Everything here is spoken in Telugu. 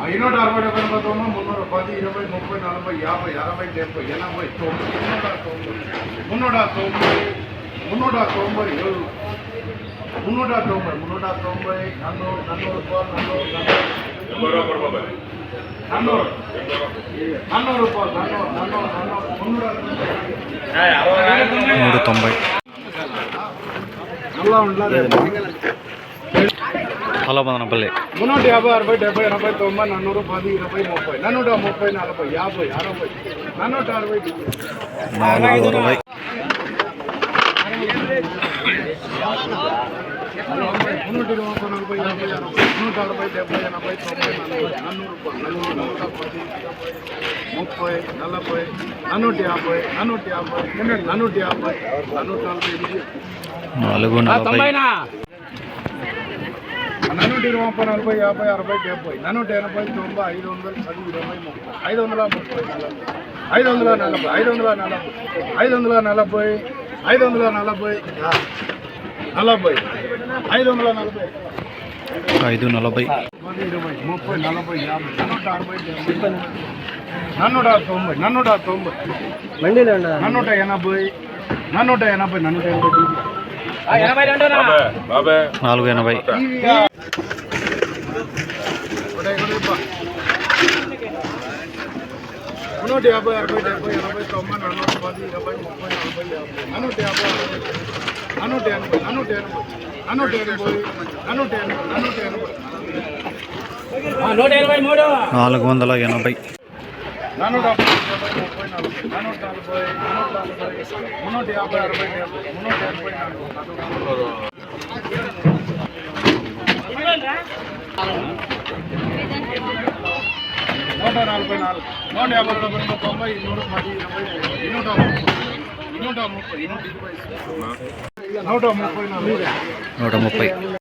ఐనూట 60 10 20 30 40 50 60 70 80 390 హలో మదనపల్లి 350 60 70 80 90 100 10 20 30 430 40 50 460 130